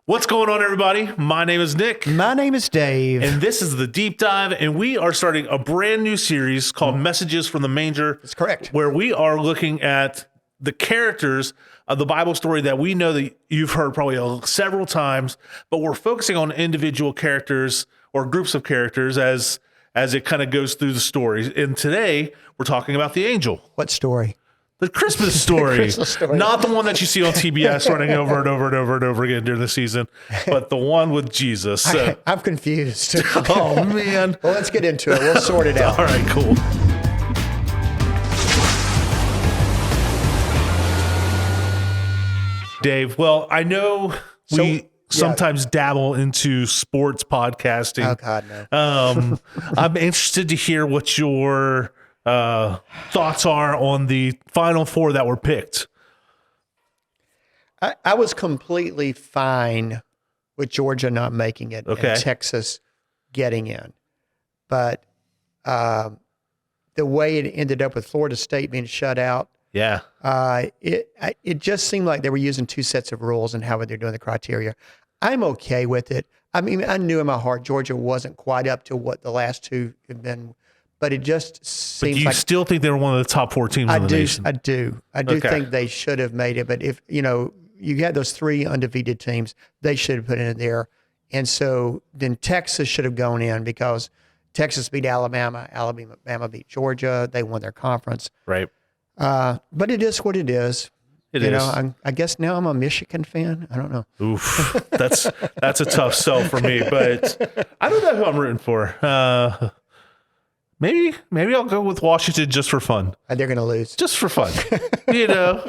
What's going on, everybody? My name is Nick. My name is Dave. And this is the Deep Dive, and we are starting a brand new series called Messages from the Manger. That's correct. Where we are looking at the characters of the Bible story that we know that you've heard probably several times, but we're focusing on individual characters or groups of characters as it kind of goes through the story. And today, we're talking about the angel. What story? The Christmas story. Christmas story. Not the one that you see on TBS running over and over and over and over again during the season, but the one with Jesus. So, I'm confused. oh, man. Well, let's get into it. We'll sort it out. All right, cool. Dave, well, I know we sometimes dabble into sports podcasting. Oh, God, no. I'm interested to hear what your thoughts are on the final four that were picked. I was completely fine with Georgia not making it and Texas getting in. But the way it ended up with Florida State being shut out, it just seemed like they were using two sets of rules and how they're doing the criteria. I'm okay with it. I mean, I knew in my heart Georgia wasn't quite up to what the last two have been, but it just seems like... But you still think they were one of the top four teams in the nation? I do think they should have made it, but if, you had those three undefeated teams, they should have put it in there. And so then Texas should have gone in because Texas beat Alabama, Alabama beat Georgia, they won their conference. Right. But it is what it is. It is. I guess now I'm a Michigan fan. I don't know. Oof, that's a tough sell for me, but I don't know who I'm rooting for. Maybe I'll go with Washington just for fun. They're going to lose. Just for fun.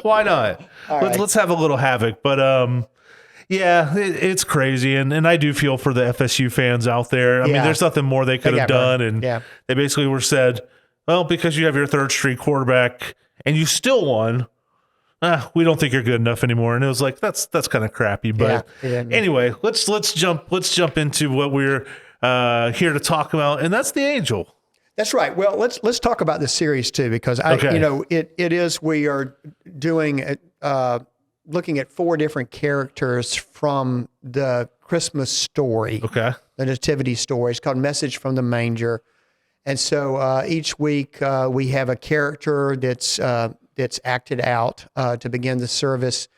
Why not? Let's have a little havoc. But it's crazy. And I do feel for the FSU fans out there. I mean, there's nothing more they could have done. And they basically were said, well, because you have your third string quarterback and you still won, we don't think you're good enough anymore. And it was like, that's kind of crappy. But anyway, let's jump into what we're here to talk about. And that's the angel. That's right. Well, let's talk about this series too, because we are doing looking at four different characters from the Christmas story. Okay. The nativity story. It's called Message from the Manger. And so each week we have a character that's acted out to begin the service.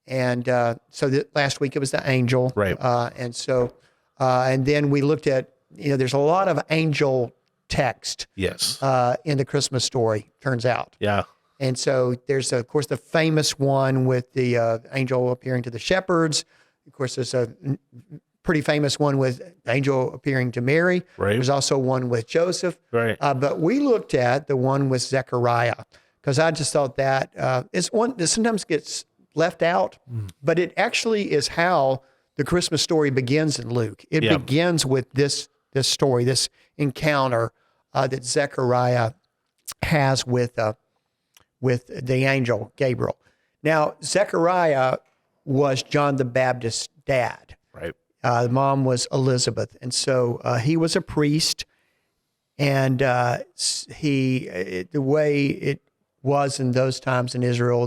And so last week it was the angel. Right. And then we looked at, there's a lot of angel text in the Christmas story, turns out. Yeah. And so there's, of course, the famous one with the angel appearing to the shepherds. Of course, there's a pretty famous one with the angel appearing to Mary. Right. There's also one with Joseph. Right. But we looked at the one with Zechariah because I just thought that it's one that sometimes gets left out, but it actually is how the Christmas story begins in Luke. It begins with this story, this encounter that Zechariah has with the angel Gabriel. Now, Zechariah was John the Baptist's dad. Right. The mom was Elizabeth, and so he was a priest. And the way it was in those times in Israel,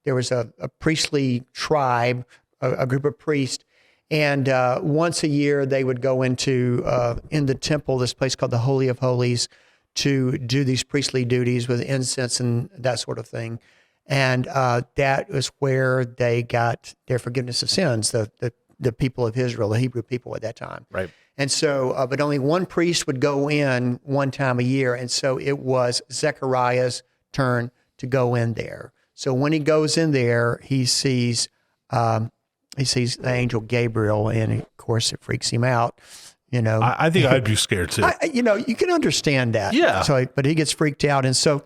there was a priestly tribe, a group of priests. And once a year, they would go into in the temple, this place called the Holy of Holies, to do these priestly duties with incense and that sort of thing. And that was where they got their forgiveness of sins, the people of Israel, the Hebrew people at that time. Right. And so, but only one priest would go in one time a year. And so it was Zechariah's turn to go in there. So when he goes in there, he sees the angel Gabriel, and of course it freaks him out. I think I'd be scared too. You can understand that. Yeah. So, but he gets freaked out, and so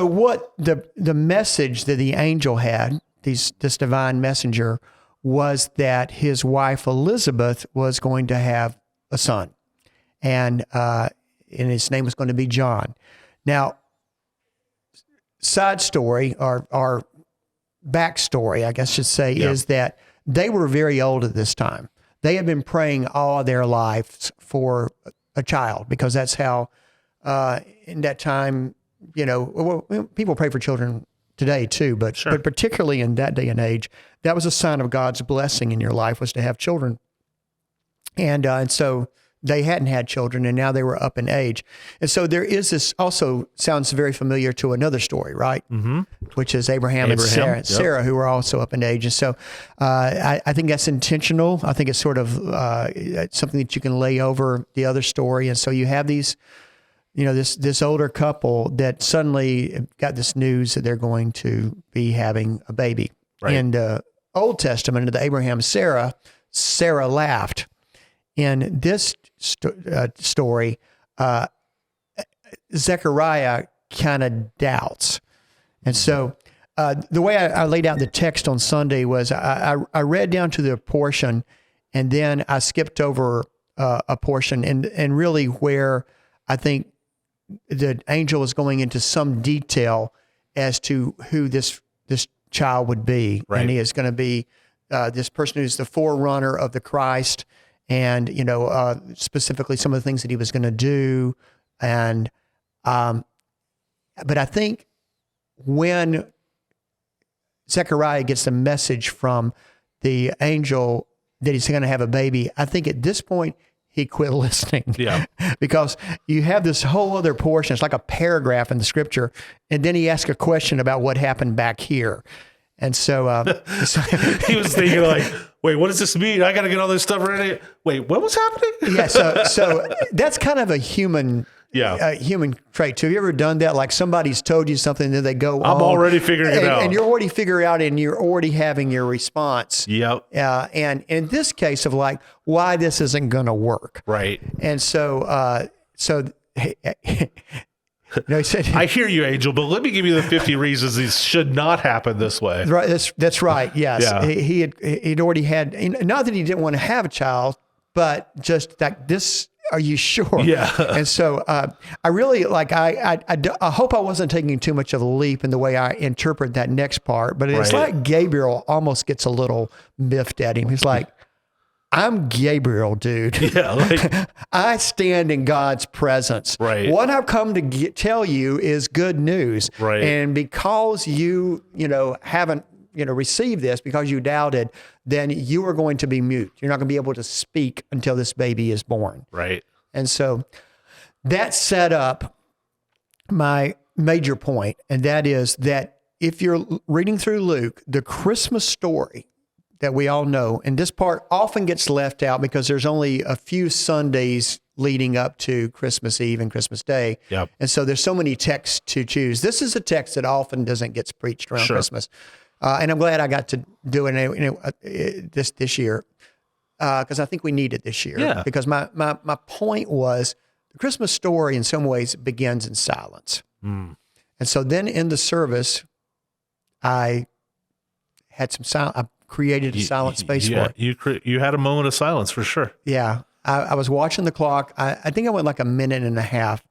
what the message that the angel had, this divine messenger, was that his wife Elizabeth was going to have a son, and his name was going to be John. Now, side story or backstory, I guess I should say, is that they were very old at this time. They had been praying all their lives for a child because that's how, in that time, people pray for children today too, but particularly in that day and age, that was a sign of God's blessing in your life, was to have children. And so they hadn't had children, and now they were up in age. And so there is this, also sounds very familiar to another story, right? Mm-hmm. Which is Abraham and Sarah, who were also up in age. And so I think that's intentional. I think it's sort of something that you can lay over the other story. And so you have these, this older couple that suddenly got this news that they're going to be having a baby. Right. In the Old Testament, in the Abraham Sarah laughed. In this story, Zechariah kind of doubts. And so the way I laid out the text on Sunday was I read down to the portion, and then I skipped over a portion, and really where I think the angel is going into some detail as to who this child would be. Right. And he is going to be this person who's the forerunner of the Christ, and specifically some of the things that he was going to do. And but I think when Zechariah gets the message from the angel that he's going to have a baby, I think at this point he quit listening. Yeah. Because you have this whole other portion, it's like a paragraph in the scripture, and then he asks a question about what happened back here. And so he was thinking like, wait, what does this mean? I got to get all this stuff ready. Wait, what was happening? Yeah. So that's kind of a human trait too. Have you ever done that? Like somebody's told you something, then they go, I'm already figuring it out. And you're already figuring it out, and you're already having your response. Yep. And in this case of like, why this isn't going to work. Right. And so, he said, I hear you, Angel, but let me give you the 50 reasons this should not happen this way. Right. That's right. Yes. Yeah. He'd already had, not that he didn't want to have a child, but just that this, are you sure? Yeah. And so I really I hope I wasn't taking too much of a leap in the way I interpret that next part, but it's like Gabriel almost gets a little miffed at him. He's like, I'm Gabriel, dude. Yeah, I stand in God's presence. Right. What I've come to tell you is good news. Right. And because you haven't, received this, because you doubted, then you are going to be mute. You're not going to be able to speak until this baby is born. Right. And so that set up my major point, and that is that if you're reading through Luke, the Christmas story that we all know, and this part often gets left out because there's only a few Sundays leading up to Christmas Eve and Christmas Day. Yep. And so there's so many texts to choose. This is a text that often doesn't get preached around Christmas. And I'm glad I got to do it this year because I think we need it this year. Yeah. Because my point was the Christmas story in some ways begins in silence. Mm. And so then in the service, I had some silence. I created a silent space for it. You had a moment of silence for sure. Yeah. I was watching the clock. I think I went like a minute and a half.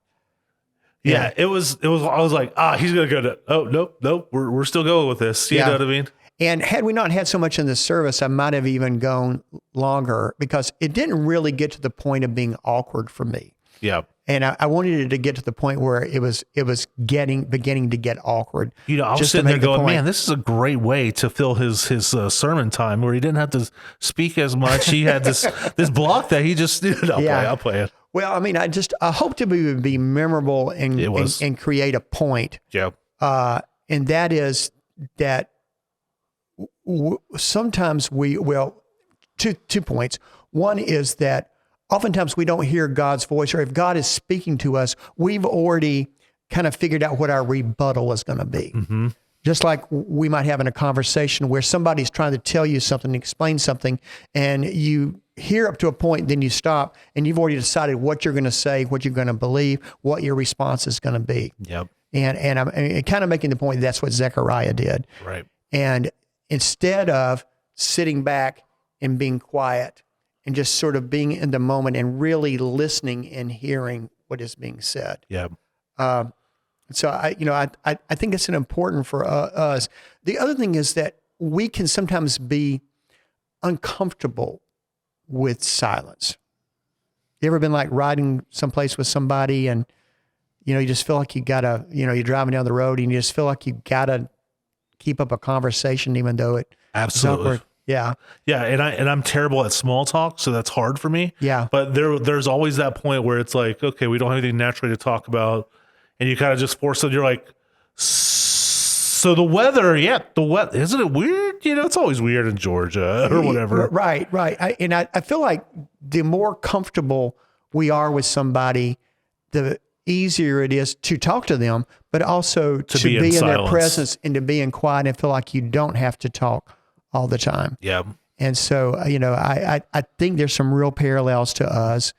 Yeah, it was. I was like, he's gonna go to. Oh nope. We're still going with this. You know what I mean? And had we not had so much in the service, I might have even gone longer because it didn't really get to the point of being awkward for me. Yeah. And I wanted it to get to the point where it was beginning to get awkward. I was sitting there going, man, this is a great way to fill his sermon time where he didn't have to speak as much. He had this block that he just I'll play it. Well, I mean, I hoped it would be memorable and create a point. Yeah. And that is that sometimes two points. One is that oftentimes we don't hear God's voice, or if God is speaking to us, we've already kind of figured out what our rebuttal is going to be. Mm-hmm. Just like we might have in a conversation where somebody's trying to tell you something, explain something, and you hear up to a point, then you stop, and you've already decided what you're going to say, what you're going to believe, what your response is going to be. Yep. And I'm kind of making the point that's what Zechariah did. Right. And instead of sitting back and being quiet and just sort of being in the moment and really listening and hearing what is being said. Yeah. So I think it's important for us. The other thing is that we can sometimes be uncomfortable with silence. You ever been like riding someplace with somebody and, you just feel like you gotta, you're driving down the road and you just feel like you gotta keep up a conversation, even though it Absolutely. awkward. Yeah. Yeah. And I'm terrible at small talk, so that's hard for me. Yeah. But there's always that point where it's like, okay, we don't have anything naturally to talk about. And you kind of just force it. You're like, so the weather, isn't it weird? It's always weird in Georgia or whatever. Right. I feel like the more comfortable we are with somebody, the easier it is to talk to them, but also to be in their presence and to be in quiet and feel like you don't have to talk all the time. Yeah. And so, I think there's some real parallels to us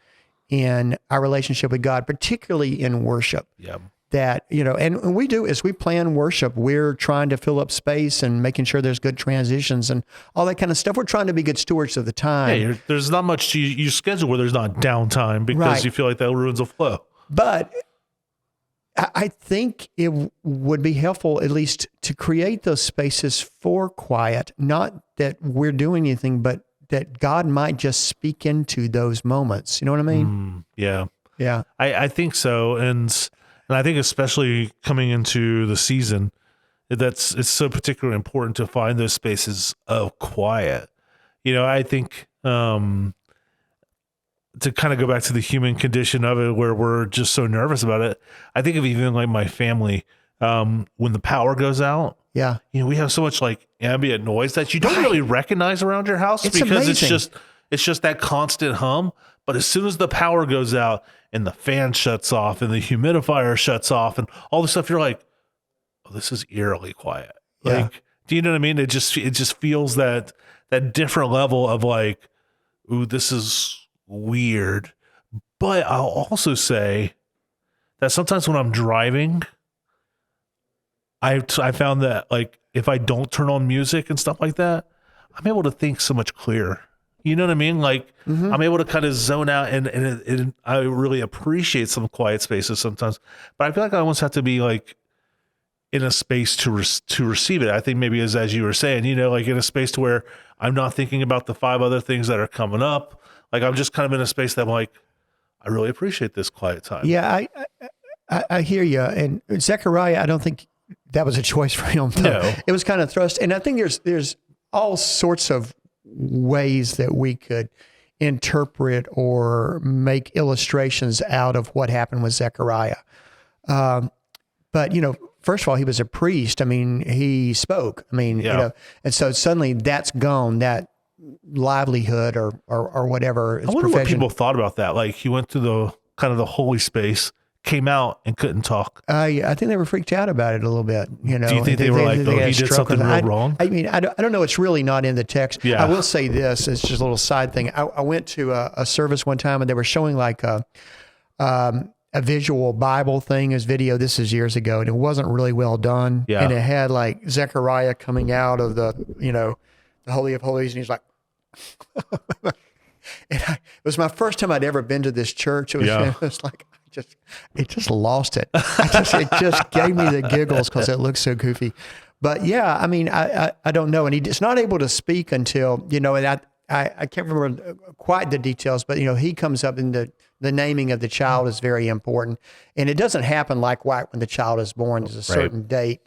in our relationship with God, particularly in worship. Yeah. That, and we do, as we plan worship, we're trying to fill up space and making sure there's good transitions and all that kind of stuff. We're trying to be good stewards of the time. Hey, there's not much you schedule where there's not downtime because you feel like that ruins the flow. But I think it would be helpful at least to create those spaces for quiet, not that we're doing anything, but that God might just speak into those moments. You know what I mean? Yeah. Yeah. I think so. And I think especially coming into the season, it's so particularly important to find those spaces of quiet. I think to kind of go back to the human condition of it where we're just so nervous about it. I think of even like my family, when the power goes out. Yeah. We have so much like ambient noise that you don't really recognize around your house because amazing. it's just that constant hum. But as soon as the power goes out and the fan shuts off and the humidifier shuts off and all this stuff, you're like, oh, this is eerily quiet. Yeah. Like, do you know what I mean? It just feels that different level of like, ooh, this is weird. But I'll also say that sometimes when I'm driving, I found that like if I don't turn on music and stuff like that, I'm able to think so much clearer. You know what I mean? Like I'm able to kind of zone out and I really appreciate some quiet spaces sometimes, but I feel like I almost have to be like in a space to receive it. I think maybe as you were saying, like in a space to where I'm not thinking about the 5 other things that are coming up. Like I'm just kind of in a space that I'm like, I really appreciate this quiet time. Yeah. I hear you. And Zechariah, I don't think that was a choice for him. No. It was kind of thrust. And I think there's all sorts of ways that we could interpret or make illustrations out of what happened with Zechariah. But, first of all, he was a priest. I mean, he spoke. I mean, and so suddenly that's gone, that livelihood or whatever. I wonder what people thought about that. Like he went to the kind of the holy space, came out and couldn't talk. I think they were freaked out about it a little bit. Do you think they were like, oh, he did something real wrong? I mean, I don't know. It's really not in the text. Yeah. I will say this. It's just a little side thing. I went to a service one time and they were showing like a visual Bible thing as video. This is years ago and it wasn't really well done. Yeah. And it had like Zechariah coming out of the Holy of Holies. And he's like, and it was my first time I'd ever been to this church. It was like, it just lost it. It just gave me the giggles because it looked so goofy. But yeah, I mean, I don't know. And he's not able to speak until, and I can't remember quite the details, but he comes up and the naming of the child is very important. And it doesn't happen like right when the child is born. There's a certain date.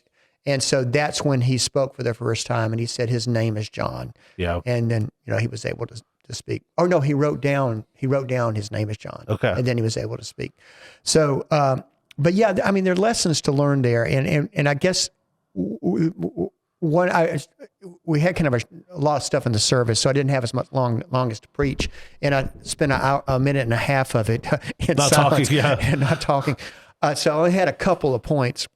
And so that's when he spoke for the first time and he said his name is John. Yeah. And then, he was able to speak. Oh no, he wrote down his name is John. Okay. And then he was able to speak. So, but yeah, I mean, there are lessons to learn there. And I guess we had kind of a lot of stuff in the service, so I didn't have as much longest to preach. And I spent a minute and a half of it in not silence talking, and not talking. So I only had a couple of points.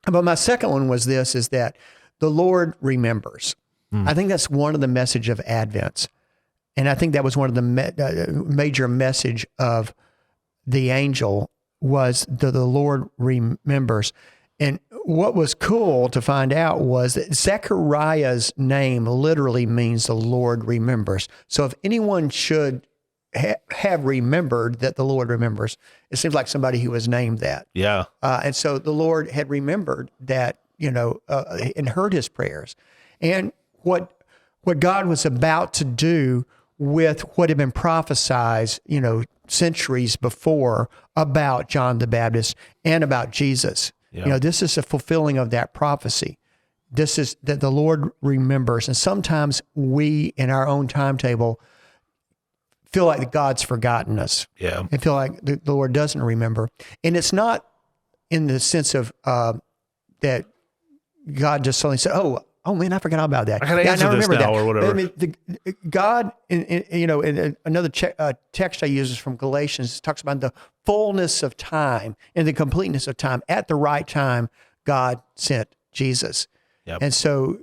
But my second one was this, is that the Lord remembers. I think that's one of the message of Advent. And I think that was one of the major message of the angel was that the Lord remembers. And what was cool to find out was that Zechariah's name literally means the Lord remembers. So if anyone should have remembered that the Lord remembers, it seems like somebody who was named that. Yeah. And so the Lord had remembered that, and heard his prayers. And what God was about to do with what had been prophesied, centuries before about John the Baptist and about Jesus. Yeah. This is a fulfilling of that prophecy, this is that the Lord remembers. And sometimes we, in our own timetable, feel like God's forgotten us. Yeah. And feel like the Lord doesn't remember. And it's not in the sense of that God just suddenly said, oh man, I forgot about that. I gotta answer this now or whatever. I mean, God, in another text I use is from Galatians. It talks about the fullness of time and the completeness of time. At the right time, God sent Jesus. Yep. And so,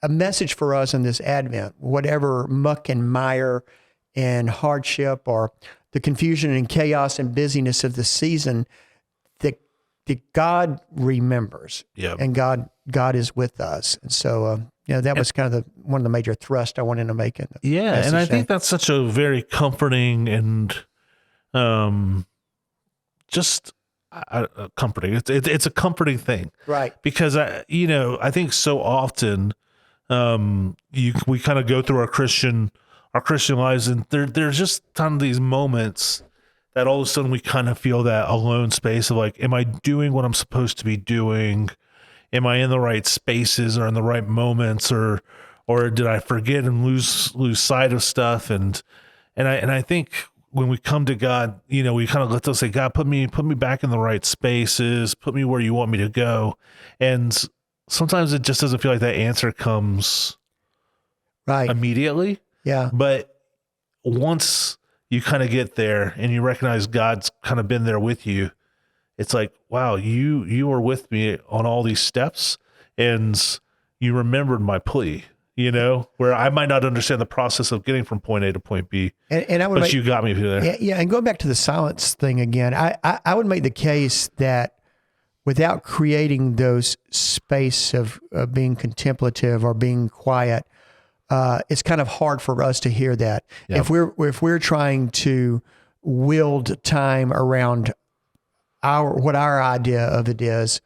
a message for us in this Advent, whatever muck and mire and hardship or the confusion and chaos and busyness of the season, that God remembers. Yep. And God is with us. And so, that was kind of one of the major thrusts I wanted to make. And I think that's such a very comforting and just comforting. It's a comforting thing, right? Because I think so often we kind of go through our Christian lives, and there's just a ton of these moments that all of a sudden we kind of feel that alone space of like, am I doing what I'm supposed to be doing? Am I in the right spaces or in the right moments, or did I forget and lose sight of stuff? And I think when we come to God, we kind of let us say, God, put me back in the right spaces, put me where you want me to go. And sometimes it just doesn't feel like that answer comes right immediately. Yeah. But once you kind of get there and you recognize God's kind of been there with you, it's like, wow, you were with me on all these steps and you remembered my plea, where I might not understand the process of getting from point A to point B, but you got me there. Yeah. And going back to the silence thing again, I would make the case that without creating those space of being contemplative or being quiet, it's kind of hard for us to hear that. Yep. If we're trying to wield time around what our idea of it is,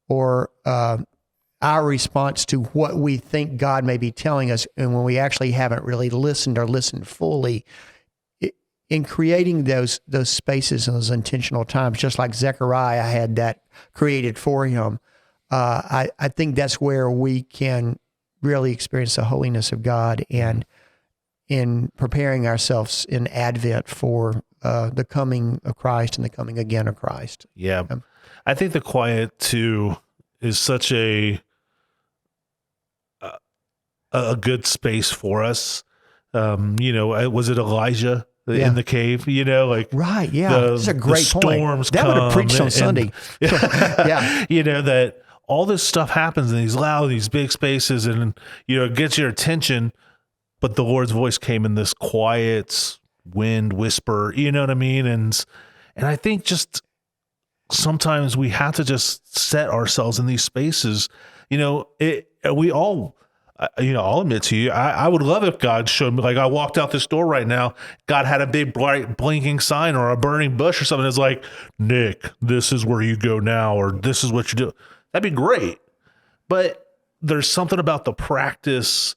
or our response to what we think God may be telling us, and when we actually haven't really listened or listened fully, in creating those spaces and those intentional times, just like Zechariah had that created for him, I think that's where we can really experience the holiness of God, and in preparing ourselves in Advent for the coming of Christ and the coming again of Christ. Yeah. I think the quiet too is such a good space for us. Was it Elijah in the cave? Right. Yeah. That's a great storms point. That would have preached on Sunday. Yeah. That all this stuff happens in these loud, these big spaces, and it gets your attention, but the Lord's voice came in this quiet wind whisper, you know what I mean? And I think just sometimes we have to just set ourselves in these spaces. We all, I'll admit to you, I would love if God showed me, like I walked out this door right now, God had a big bright blinking sign or a burning bush or something. It's like, Nick, this is where you go now, or this is what you do. That'd be great. But there's something about the practice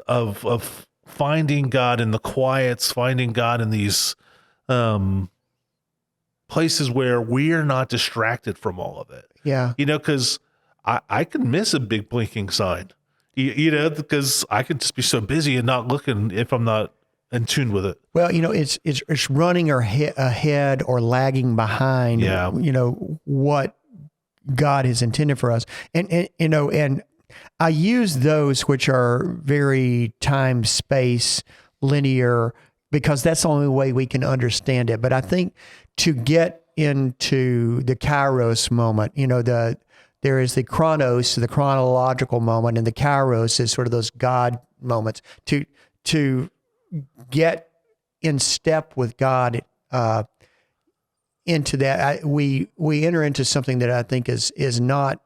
of finding God in the quiets, finding God in these places where we are not distracted from all of it. Yeah. Because I can miss a big blinking sign, because I could just be so busy and not looking if I'm not in tune with it. Well, it's running ahead or lagging behind, what God has intended for us. And I use those which are very time, space, linear, because that's the only way we can understand it. But I think to get into the Kairos moment, there is the chronos, the chronological moment, and the Kairos is sort of those God moments. To get in step with God into that, we enter into something that I think is not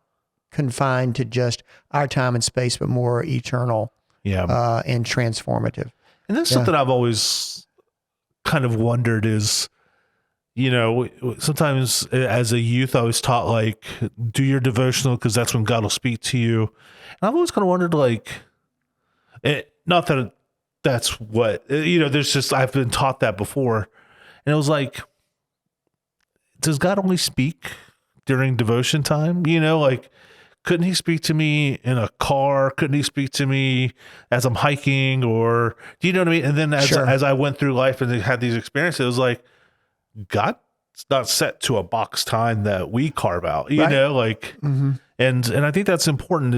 confined to just our time and space, but more eternal, and transformative. And that's something I've always kind of wondered is, sometimes as a youth, I was taught like, do your devotional because that's when God will speak to you. And I've always kind of wondered, like, not that that's what, there's just, I've been taught that before. And it was like, does God only speak during devotion time? couldn't he speak to me in a car? Couldn't he speak to me as I'm hiking? Or do you know what I mean? And then as I went through life and had these experiences, it was like, God's not set to a box time that we carve out, you know, like, and I think that's important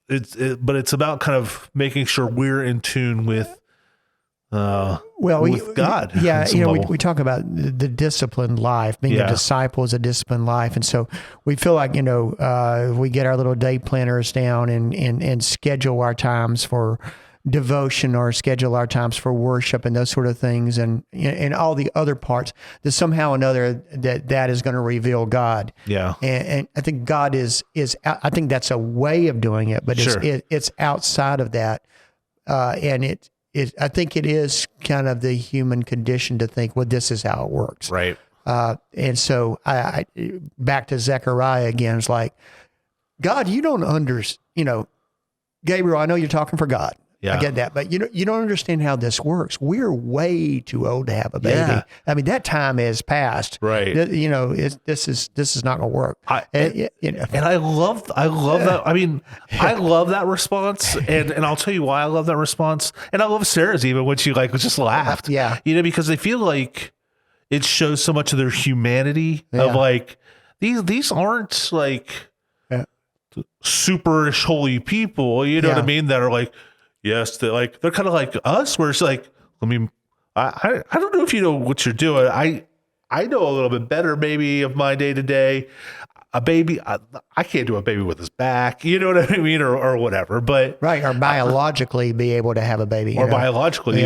but it's about kind of making sure we're in tune with God. Yeah. You know, we talk about the disciplined life, being a disciple is a disciplined life. And so we feel like, you know, we get our little day planners down and schedule our times for devotion or schedule our times for worship and those sort of things. And all the other parts that somehow or another that is going to reveal God. Yeah. And I think God is, I think that's a way of doing it, but it's outside of that. And I think it is kind of the human condition to think, well, this is how it works. Right. And so I back to Zechariah again, it's like, God, you don't Gabriel, I know you're talking for God. Yeah. I get that, but you don't understand how this works. We're way too old to have a baby. Yeah. I mean, that time is past. Right. You know, this is not going to work. And I love that. I mean, I love that response, and I'll tell you why I love that response. And I love Sarah's even when she just laughed. Yeah. You know, because they feel like it shows so much of their humanity of like these aren't like super holy people. You know what I mean? That are like. Yes, they're kind of like us, where it's like, I mean, I don't know if you know what you're doing. I know a little bit better maybe of my day to day. A baby, I can't do a baby with his back, you know what I mean, or whatever. But or biologically be able to have a baby, biologically,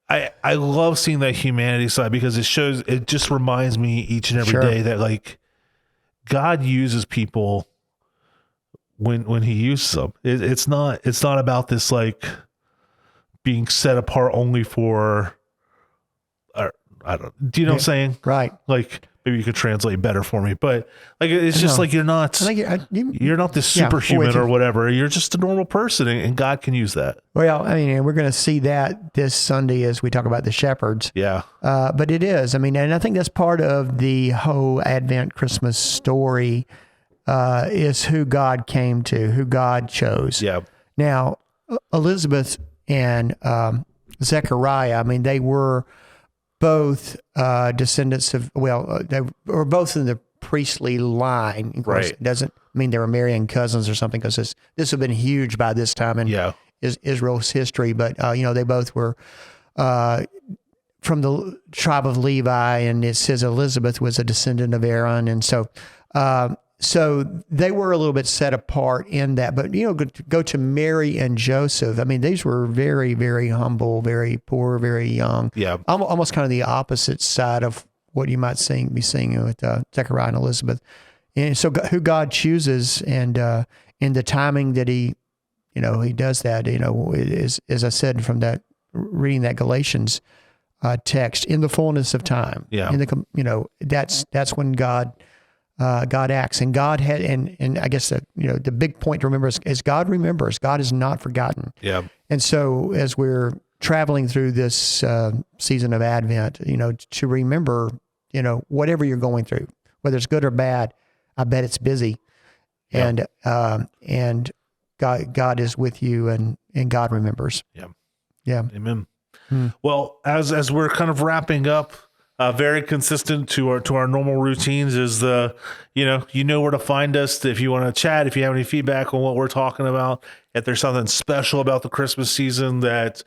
I love seeing that humanity side because it just reminds me each and every day that like God uses people. When he uses them, it's not about this like being set apart only for, I don't. Do you know what I'm saying? Right. Like maybe you could translate better for me, but like it's just like you're not this superhuman or whatever. You're just a normal person, and God can use that. Well, I mean, we're going to see that this Sunday as we talk about the shepherds. Yeah. But it is. I mean, and I think that's part of the whole Advent Christmas story. Is who God came to, who God chose. Yeah. Now, Elizabeth and Zechariah, I mean, they were both descendants of, they were both in the priestly line. Of course, it doesn't mean they were marrying cousins or something, because this would have been huge by this time in Israel's history. But, they both were from the tribe of Levi, and it says Elizabeth was a descendant of Aaron. And so, so they were a little bit set apart in that, but go to Mary and Joseph. I mean, these were very, very humble, very poor, very young. Yeah, almost kind of the opposite side of what you might be seeing with Zechariah and Elizabeth. And so, who God chooses, and in the timing that He does that. Is, as I said from that reading that Galatians text, in the fullness of time. Yeah, that's when God acts, and God had, and I guess the big point to remember is God remembers. God is not forgotten. Yeah. And so as we're traveling through this season of Advent, to remember, whatever you're going through, whether it's good or bad, I bet it's busy, and God is with you, and God remembers. Yeah. Yeah. Amen. Well, as we're kind of wrapping up. Very consistent to our normal routines is you know where to find us if you want to chat, if you have any feedback on what we're talking about, if there's something special about the Christmas season that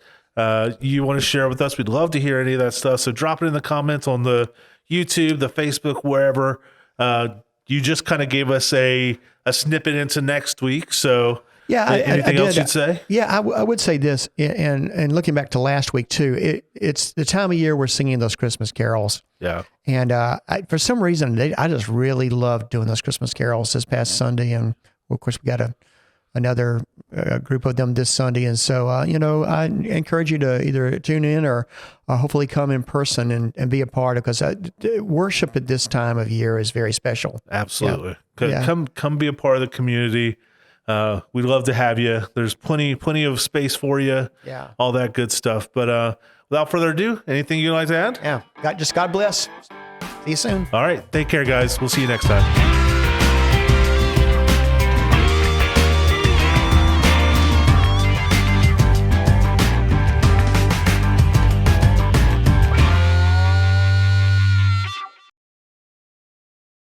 you want to share with us, we'd love to hear any of that stuff. So drop it in the comments on the YouTube, the Facebook, wherever. You just kind of gave us a snippet into next week. So yeah, anything else you'd say? Yeah, I would say this, and looking back to last week too, it's the time of year we're singing those Christmas carols. Yeah. And for some reason, I just really loved doing those Christmas carols this past Sunday, and of course we got another group of them this Sunday. And so, I encourage you to either tune in or hopefully come in person and be a part of, because worship at this time of year is very special. Absolutely. Yeah. Come be a part of the community. We'd love to have you. There's plenty of space for you. Yeah. All that good stuff. But without further ado, anything you'd like to add? Yeah. God bless. See you soon. All right. Take care, guys. We'll see you next time.